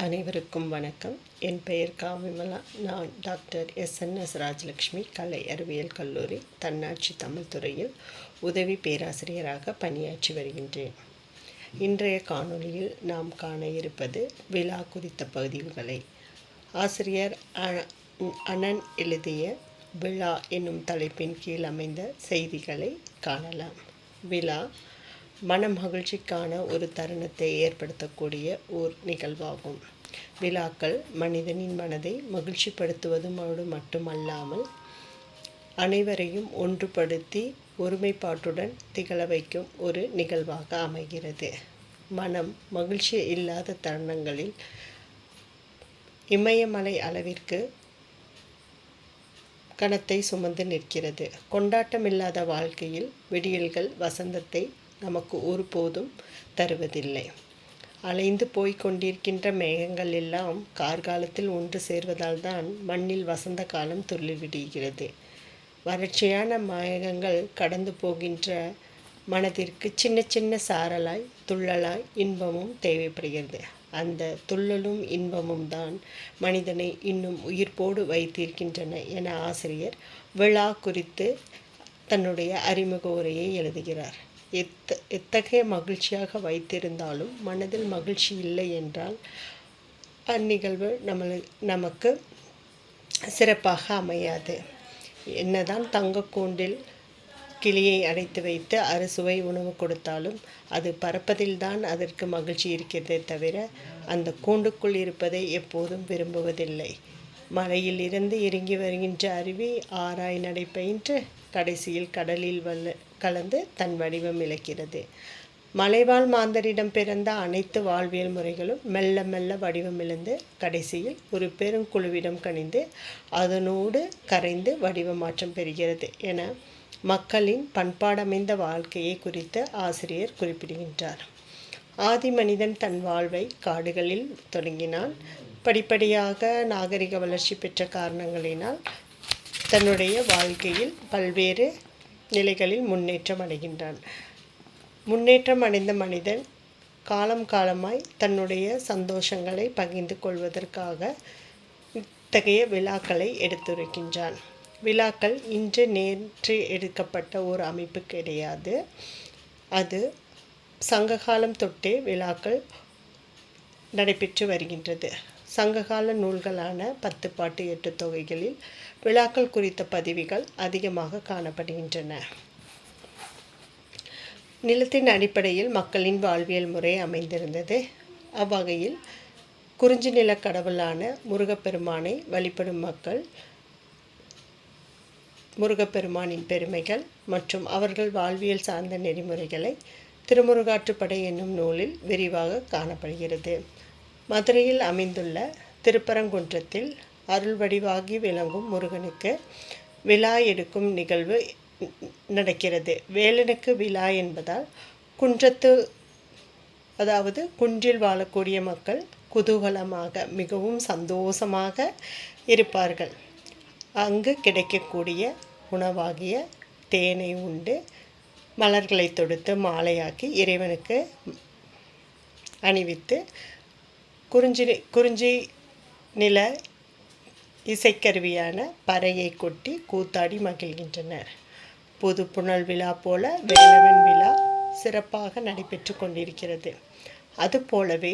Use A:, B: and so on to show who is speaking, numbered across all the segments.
A: அனைவருக்கும் வணக்கம். என் பெயர் விமலா. நான் டாக்டர் எஸ்என்எஸ் ராஜலக்ஷ்மி கலை அறிவியல் கல்லூரி தன்னாட்சி தமிழ் துறையில் உதவி பேராசிரியராக பணியாற்றி வருகின்றேன். இன்றைய காணொளியில் நாம் காண இருப்பது விழா குறித்த பகுதிகளை. ஆசிரியர் அனன் எழுதிய விழா என்னும் தலைப்பின் கீழ் அமைந்த செய்திகளை காணலாம். விழா மனமகிழ்ச்சிக்கான ஒரு தருணத்தை ஏற்படுத்தக்கூடிய ஓர் நிகழ்வாகும். விழாக்கள் மனிதனின் மனதை மகிழ்ச்சிப்படுத்துவதோடு மட்டுமல்லாமல் அனைவரையும் ஒன்றுபடுத்தி ஒருமைப்பாட்டுடன் திகழ வைக்கும் ஒரு நிகழ்வாக அமைகிறது. மனம் மகிழ்ச்சி இல்லாத தருணங்களில் இமயமலை அளவிற்கு கணத்தை சுமந்து நிற்கிறது. கொண்டாட்டமில்லாத வாழ்க்கையில் விடியல்கள் வசந்தத்தை நமக்கு ஒருபோதும் தருவதில்லை. அலைந்து போய்க் கொண்டிருக்கின்ற மேகங்கள் எல்லாம் கார்காலத்தில் ஒன்று சேர்வதால் தான் மண்ணில் வசந்த காலம் துள்ளிவிடுகிறது. வறட்சியான மேகங்கள் கடந்து போகின்ற மனதிற்கு சின்ன சின்ன சாரலாய் துள்ளலாய் இன்பமும் தேவைப்படுகிறது. அந்த துள்ளலும் இன்பமும் தான் மனிதனை இன்னும் உயிர்ப்போடு வைத்திருக்கின்றன என ஆசிரியர் விழா குறித்து தன்னுடைய அறிமுக உரையை எழுதுகிறார். எத்தகைய மகிழ்ச்சியாக வைத்திருந்தாலும் மனதில் மகிழ்ச்சி இல்லை என்றால் அந்நிகழ்வு நமக்கு சிறப்பாக அமையாது. என்னதான் தங்கக்கூண்டில் கிளியை அடைத்து வைத்து அறுசுவை உணவு கொடுத்தாலும் அது பறப்பதில்தான் அதற்கு மகிழ்ச்சி இருக்கிறதே தவிர அந்த கூண்டுக்குள் இருப்பதை எப்போதும் விரும்புவதில்லை. மலையில் இருந்து இறங்கி வருகின்ற அருவி ஆராய் நடைபயின்று கடைசியில் கடலில் கலந்து தன் வடிவம் இழக்கிறது. மலைவாழ் மாந்தரிடம் பிறந்த அனைத்து வாழ்வியல் முறைகளும் மெல்ல மெல்ல வடிவமிழந்து கடைசியில் ஒரு பெருங்குழுவிடம் கணிந்து அதனோடு கரைந்து வடிவ மாற்றம் பெறுகிறது என மக்களின் பண்பாடமைந்த வாழ்க்கையை குறித்து ஆசிரியர் குறிப்பிடுகின்றார். ஆதி மனிதன் தன் வாழ்வை காடுகளில் தொடங்கினான். படிப்படியாக நாகரிக வளர்ச்சி பெற்ற காரணங்களினால் தன்னுடைய வாழ்க்கையில் பல்வேறு நிலைகளில் முன்னேற்றம் அடைகின்றான். முன்னேற்றம் அடைந்த மனிதன் காலம் காலமாய் தன்னுடைய சந்தோஷங்களை பகிர்ந்து கொள்வதற்காக இத்தகைய விழாக்களை எடுத்துரைக்கின்றான். விழாக்கள் இன்று நேற்று எடுக்கப்பட்ட ஒரு அமைப்பு கிடையாது. அது சங்ககாலம் தொட்டே விழாக்கள் நடைபெற்று வருகின்றது. சங்ககால நூல்களான 10 பாட்டு 8 தொகைகளில் விழாக்கள் குறித்த பதிவுகள் அதிகமாக காணப்படுகின்றன. நிலத்தின் அடிப்படையில் மக்களின் வாழ்வியல் முறை அமைந்திருந்தது. அவ்வகையில் குறிஞ்சி நில கடவுளான முருகப்பெருமானை வழிபடும் மக்கள் முருகப்பெருமானின் பெருமைகள் மற்றும் அவர்கள் வாழ்வியல் சார்ந்த நெறிமுறைகளை திருமுருகாற்றுப்படை என்னும் நூலில் விரிவாக காணப்படுகிறது. மதுரையில் அமைந்துள்ள திருப்பரங்குன்றத்தில் அருள் வடிவாகி விளங்கும் முருகனுக்கு விழா எடுக்கும் நிகழ்வு நடக்கிறது. வேலனுக்கு விழா என்பதால் குன்றில் வாழக்கூடிய மக்கள் குதூகலமாக மிகவும் சந்தோஷமாக இருப்பார்கள். அங்கு கிடைக்கக்கூடிய உணவாகிய தேனை உண்டு மலர்களை தொடுத்து மாலையாக்கி இறைவனுக்கு அணிவித்து குறிஞ்சி நில இசைக்கருவியான பறையை கொட்டி கூத்தாடி மகிழ்கின்றனர். புது புனல் விழா போல வேலவன் விழா சிறப்பாக நடைபெற்று கொண்டிருக்கிறது. அதுபோலவே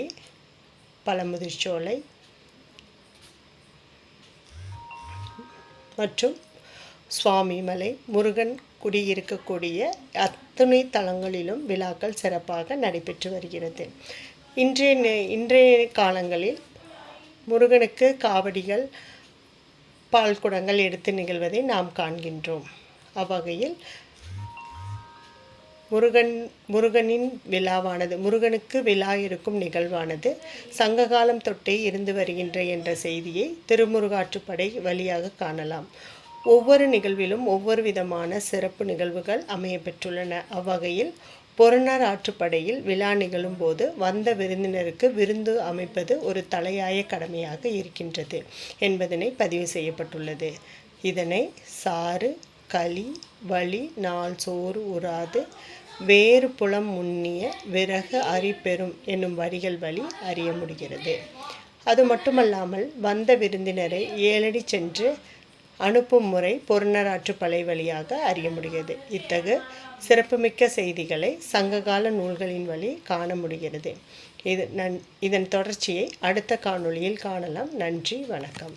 A: பழமுதிர்ச்சோலை மற்றும் சுவாமிமலை முருகன் குடியிருக்கக்கூடிய அத்துணை தலங்களிலும் விழாக்கள் சிறப்பாக நடைபெற்று வருகிறது. இன்றைய காலங்களில் முருகனுக்கு காவடிகள் பால் குடங்கள் எடுத்து நிகழ்வதை நாம் காண்கின்றோம். அவ்வகையில் முருகனின் விழாவானது முருகனுக்கு விழா இருக்கும் நிகழ்வானது சங்ககாலம் தொட்டே இருந்து வருகின்ற என்ற செய்தியை திருமுருகாற்றுப்படை வழியாக காணலாம். ஒவ்வொரு நிகழ்விலும் ஒவ்வொரு விதமான சிறப்பு நிகழ்வுகள் அமைய பெற்றுள்ளன. அவ்வகையில் பொருணர் ஆற்றுப்படையில் விழா நிகழும் போது வந்த விருந்தினருக்கு விருந்து அமைப்பது ஒரு தலையாய கடமையாக இருக்கின்றது என்பதனை பதிவு செய்யப்பட்டுள்ளது. இதனை சாறு களி வழி நாள் சோறு உறாது வேறு புலம் முன்னிய விறகு அறிபெறும் என்னும் வரிகள் வழி அறிய முடிகிறது. அது மட்டுமல்லாமல் வந்த விருந்தினரை 7 அடி சென்று அனுப்பும் முறை பொருநராற்று படை வழியாக அறிய முடிகிறது. இத்தகு சிறப்புமிக்க செய்திகளை சங்ககால நூல்களின் வழி காண முடிகிறது. இதன் தொடர்ச்சியை அடுத்த காணொளியில் காணலாம். நன்றி, வணக்கம்.